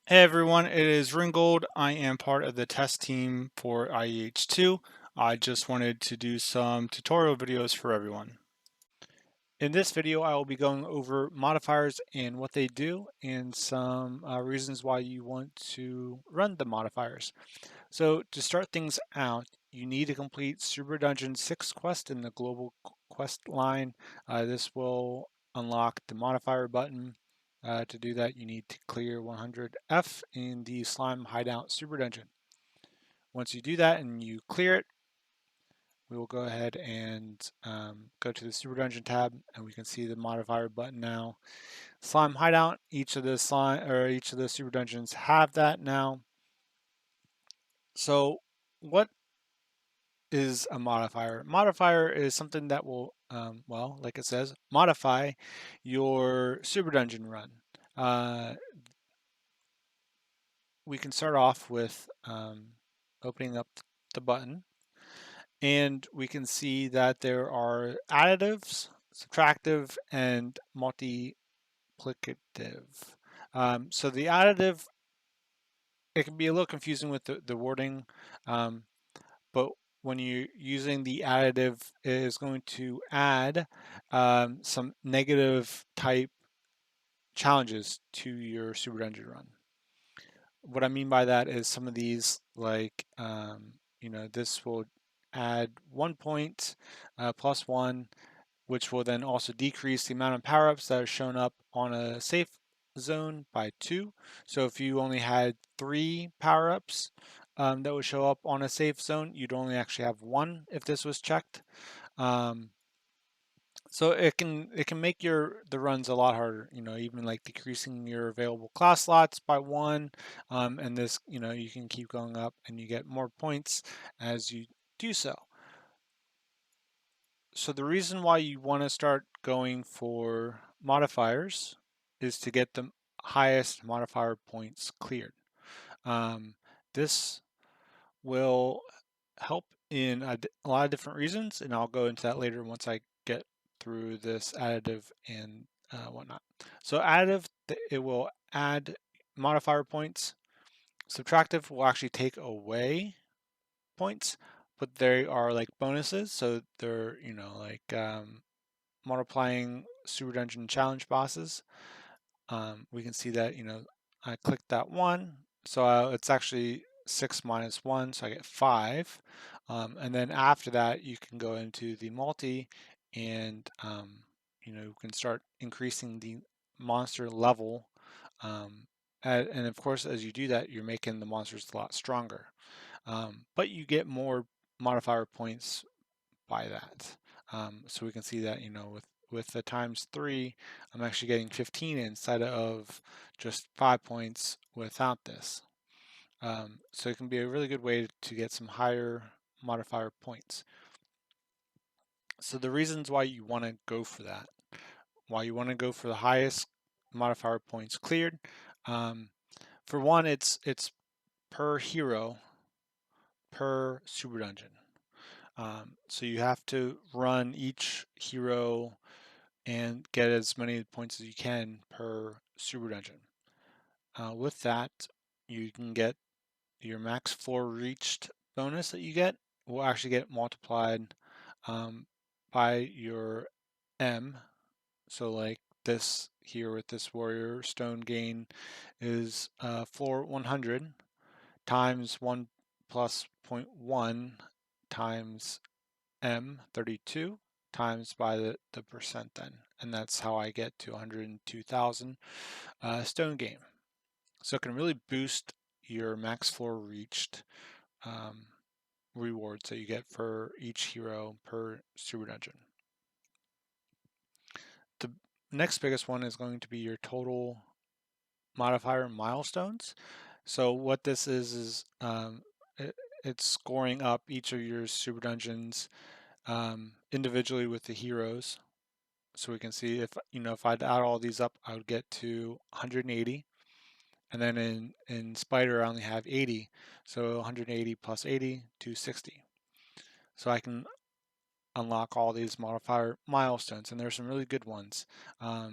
Hey everyone, it is Ringgold. I am part of the test team for IEH2. I just wanted to do some tutorial videos for everyone. In this video, I will be going over modifiers and what they do and some reasons why you want to run the modifiers. So to start things out, you need to complete Super Dungeon 6 quest in the global quest line. This will unlock the modifier button. To do that, you need to clear 100F in the Slime Hideout Super Dungeon. Once you do that and you clear it, we will go ahead and go to the Super Dungeon tab, and we can see the modifier button now. Slime Hideout, each of the Super Dungeons have that now. So what is a modifier? Modifier is something that will, well, like it says, modify your Super Dungeon run. We can start off with opening up the button, and we can see that there are additives, subtractive, and multiplicative. So the additive, it can be a little confusing with the wording, but when you're using the additive, it is going to add some negative type challenges to your Super Dungeon run. What I mean by that is some of these, like, this will add 1 point plus 1, which will then also decrease the amount of power-ups that are shown up on a safe zone by 2. So if you only had 3 power-ups that would show up on a safe zone, you'd only actually have 1 if this was checked. So it can make the runs a lot harder, even like decreasing your available class slots by 1, and this, you can keep going up and you get more points as you do so. So the reason why you want to start going for modifiers is to get the highest modifier points cleared. This will help in a lot of different reasons, and I'll go into that later once I get through this additive and whatnot. So additive, it will add modifier points. Subtractive will actually take away points, but they are like bonuses. So they're, like multiplying Super Dungeon challenge bosses. We can see that, I clicked that 1. So it's actually 6 minus 1, so I get 5. And then after that, you can go into the multi and, you can start increasing the monster level. And of course, as you do that, you're making the monsters a lot stronger. But you get more modifier points by that. So we can see that, with the times 3, I'm actually getting 15 instead of just 5 points without this. So it can be a really good way to get some higher modifier points. So the reasons why you want to go for that, why you want to go for the highest modifier points cleared. For one, it's per hero per Super Dungeon. So you have to run each hero and get as many points as you can per Super Dungeon. With that, you can get your max floor reached bonus that you get will actually get multiplied by your M. So like this here with this warrior stone gain is floor 100 times 1 plus 0.1 times M 32 times by the percent then, and that's how I get to 102,000 stone gain. So it can really boost your max floor reached rewards that you get for each hero per Super Dungeon. The next biggest one is going to be your total modifier milestones. So what this is it's scoring up each of your Super Dungeons individually with the heroes. So we can see if I'd add all these up, I would get to 180. And then in Spider, I only have 80. So 180 plus 80, 260. So I can unlock all these modifier milestones, and there's some really good ones. A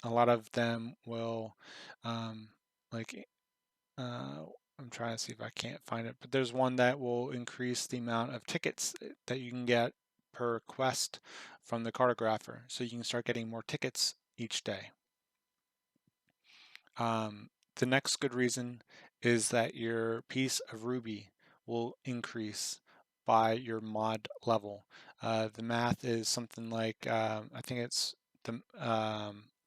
lot of them will, like I'm trying to see if I can't find it, but there's one that will increase the amount of tickets that you can get per quest from the cartographer. So you can start getting more tickets each day. The next good reason is that your piece of Ruby will increase by your mod level. The math is something like, I think it's the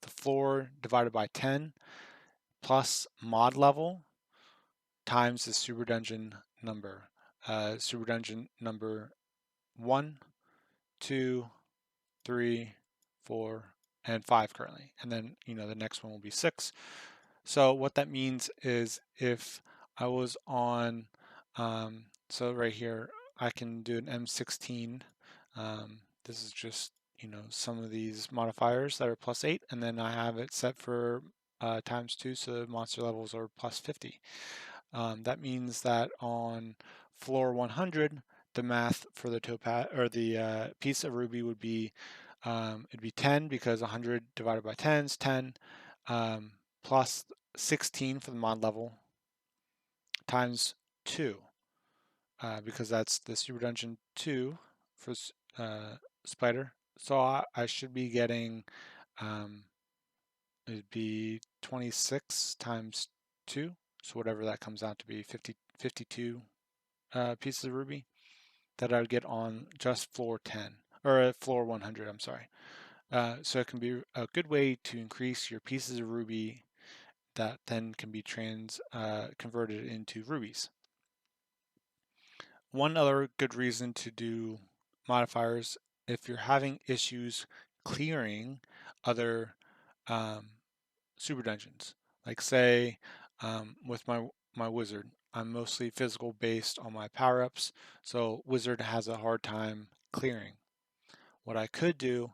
floor divided by 10 plus mod level times the super dungeon number. Super dungeon number 1, 2, 3, 4, and 5 currently. And then, the next one will be 6. So what that means is if I was on, so right here, I can do an M16. This is just, some of these modifiers that are +8, and then I have it set for ×2, so the monster levels are +50. That means that on floor 100, the math for the topaz or the piece of ruby would be it'd be 10 because 100 divided by 10 is 10, plus 16 for the mod level times 2 because that's the Super Dungeon 2 for Spider. So I should be getting it'd be 26 times 2, so whatever that comes out to be, 52 pieces of ruby that I would get on just floor 10 or floor 100. I'm sorry. So it can be a good way to increase your pieces of ruby that then can be converted into rubies. One other good reason to do modifiers, if you're having issues clearing other super dungeons, like say with my wizard, I'm mostly physical based on my power-ups, so wizard has a hard time clearing. What I could do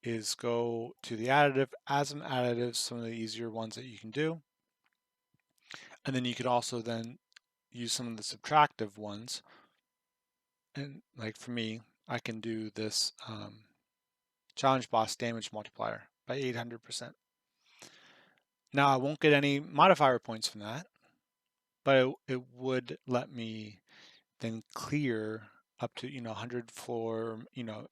is go to the additive, add some additives, some of the easier ones that you can do, and then you could also then use some of the subtractive ones. And like for me, I can do this challenge boss damage multiplier by 800%. Now I won't get any modifier points from that, but it would let me then clear up to 100 floor,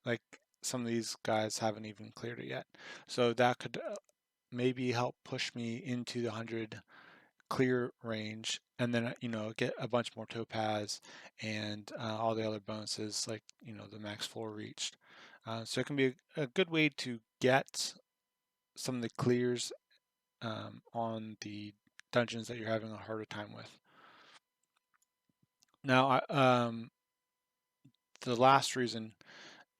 like some of these guys haven't even cleared it yet. So that could maybe help push me into the 100 clear range, and then get a bunch more topaz and all the other bonuses like the max floor reached. So it can be a good way to get some of the clears on the dungeons that you're having a harder time with. Now, the last reason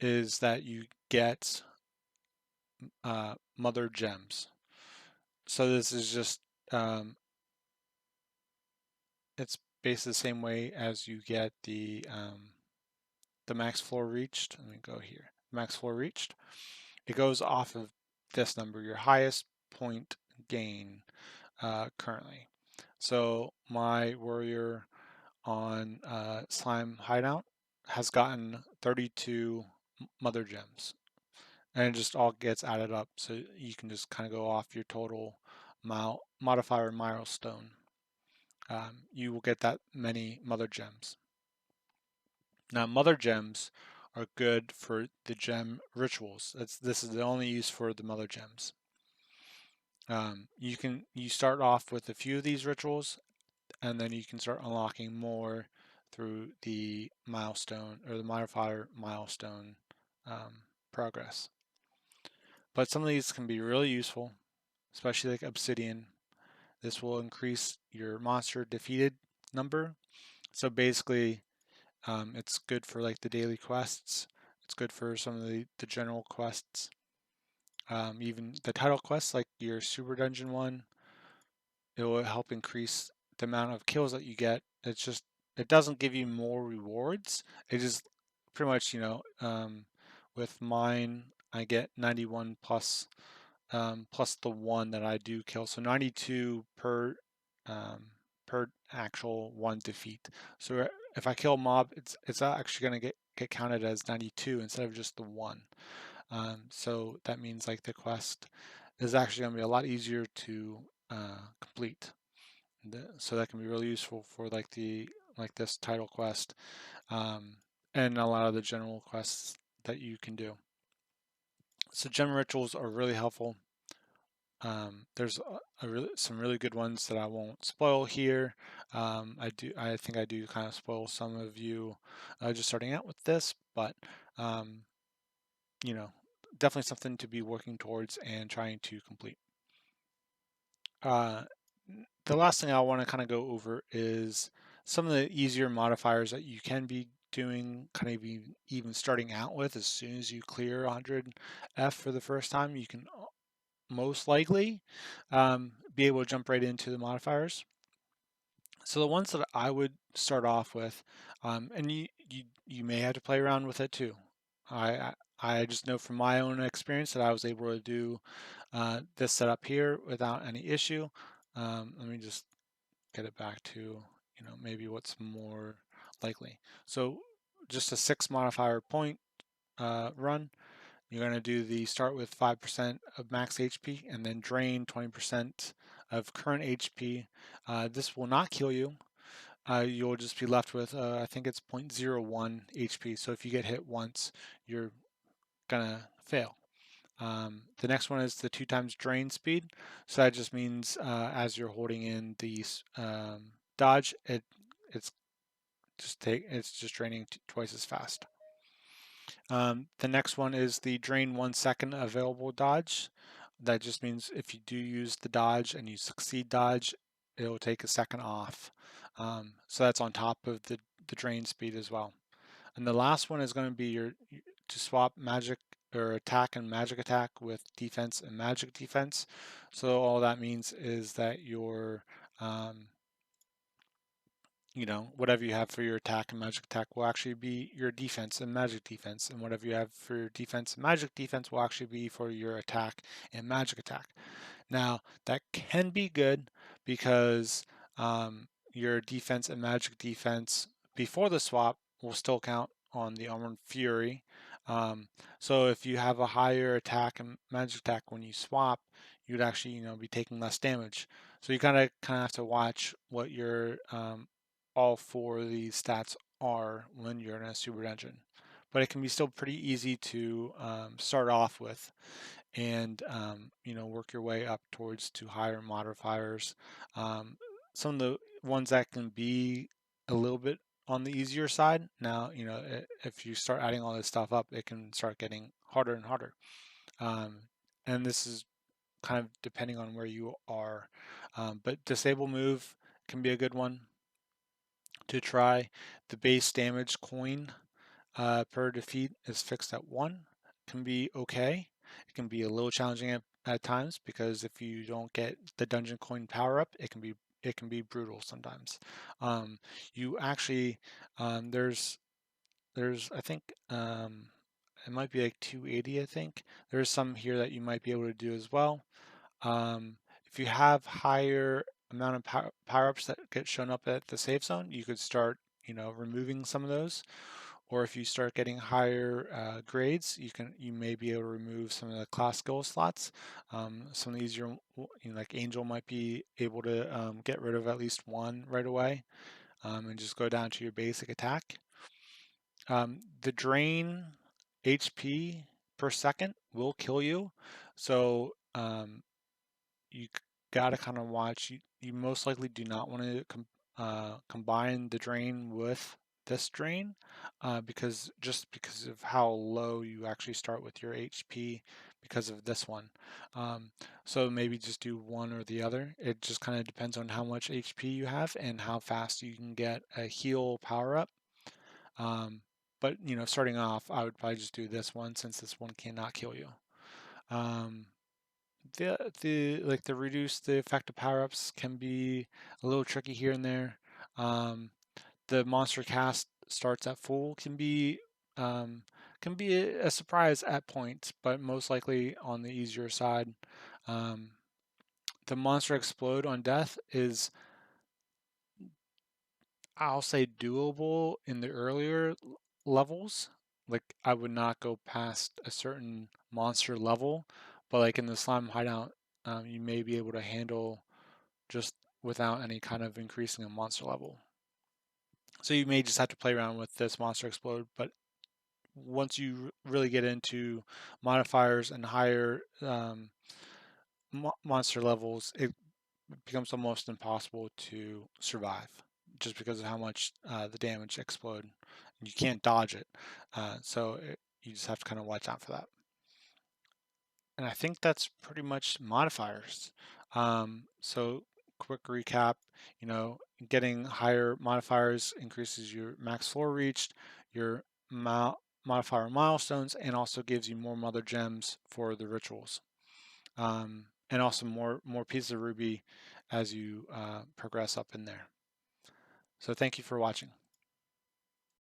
is that you get mother gems. So this is just it's based the same way as you get the max floor reached. Let me go here. Max floor reached. It goes off of this number, your highest point gain currently. So my warrior on Slime Hideout has gotten 32 mother gems, and it just all gets added up. So you can just kind of go off your total modifier milestone. You will get that many mother gems. Now, mother gems are good for the gem rituals. This is the only use for the mother gems. You start off with a few of these rituals, and then you can start unlocking more through the milestone or the modifier milestone progress. But some of these can be really useful, especially like obsidian. This will increase your monster defeated number. So basically, it's good for like the daily quests. It's good for some of the general quests. Even the title quests, like your super dungeon one, it will help increase the amount of kills that you get. It doesn't give you more rewards. It just pretty much, with mine, I get 91 plus the one that I do kill. So 92 per actual one defeat. So if I kill a mob, it's actually going to get counted as 92 instead of just the one. So that means like the quest is actually going to be a lot easier to complete. So that can be really useful for like this title quest, and a lot of the general quests that you can do. So gem rituals are really helpful. There's some really good ones that I won't spoil here. I think I do kind of spoil some of you just starting out with this, but um, you know, definitely something to be working towards and trying to complete. Uh, the last thing I want to kind of go over is some of the easier modifiers that you can be doing, kind of even starting out with. As soon as you clear 100F for the first time, you can most likely be able to jump right into the modifiers. So the ones that I would start off with, and you may have to play around with it too. I just know from my own experience that I was able to do this setup here without any issue. Let me just get it back to maybe what's more likely. So just a 6 modifier point run. You're going to do the start with 5% of max HP and then drain 20% of current HP. This will not kill you. You'll just be left with, I think it's 0.01 HP. So if you get hit once, you're going to fail. The next one is the 2 times drain speed. So that just means as you're holding in the dodge, it's just draining twice as fast. The next one is the drain 1 second available dodge. That just means if you do use the dodge and you succeed dodge, it'll take a second off. So that's on top of the drain speed as well. And the last one is going to be to swap magic or attack and magic attack with defense and magic defense. So all that means is that your whatever you have for your attack and magic attack will actually be your defense and magic defense, and whatever you have for your defense and magic defense will actually be for your attack and magic attack. Now, that can be good because your defense and magic defense before the swap will still count on the Armored Fury. So if you have a higher attack and magic attack when you swap, you'd actually be taking less damage. So you kind of have to watch what your all 4 of these stats are when you're in a super dungeon. But it can be still pretty easy to start off with and work your way up towards to higher modifiers. Some of the ones that can be a little bit on the easier side. Now, if you start adding all this stuff up, it can start getting harder and harder. And this is kind of depending on where you are. But disable move can be a good one to try. The base damage coin per defeat is fixed at 1. Can be okay. It can be a little challenging at times because if you don't get the dungeon coin power up, it can be brutal sometimes. You actually there's I think it might be like 280. I think there's some here that you might be able to do as well. If you have higher amount of power-ups that get shown up at the save zone, you could start removing some of those. Or if you start getting higher grades, you may be able to remove some of the class skill slots. Some of the easier, like Angel might be able to get rid of at least 1 right away, and just go down to your basic attack. The drain HP per second will kill you, so you gotta kind of watch. You most likely do not want to combine the drain with this drain because of how low you actually start with your HP because of this one. So maybe just do one or the other. It just kind of depends on how much HP you have and how fast you can get a heal power up. But starting off, I would probably just do this one since this one cannot kill you. The reduce the effect of power-ups can be a little tricky here and there. The monster cast starts at full can be a surprise at points, but most likely on the easier side. The monster explode on death is, I'll say, doable in the earlier levels. Like I would not go past a certain monster level, but like in the slime hideout, you may be able to handle just without any kind of increasing a monster level. So you may just have to play around with this monster explode, but once you really get into modifiers and higher monster levels, it becomes almost impossible to survive just because of how much the damage explode. You can't dodge it, you just have to kind of watch out for that. And I think that's pretty much modifiers. So quick recap, getting higher modifiers increases your max floor reach, your modifier milestones, and also gives you more mother gems for the rituals. And also more pieces of ruby as you progress up in there. So thank you for watching.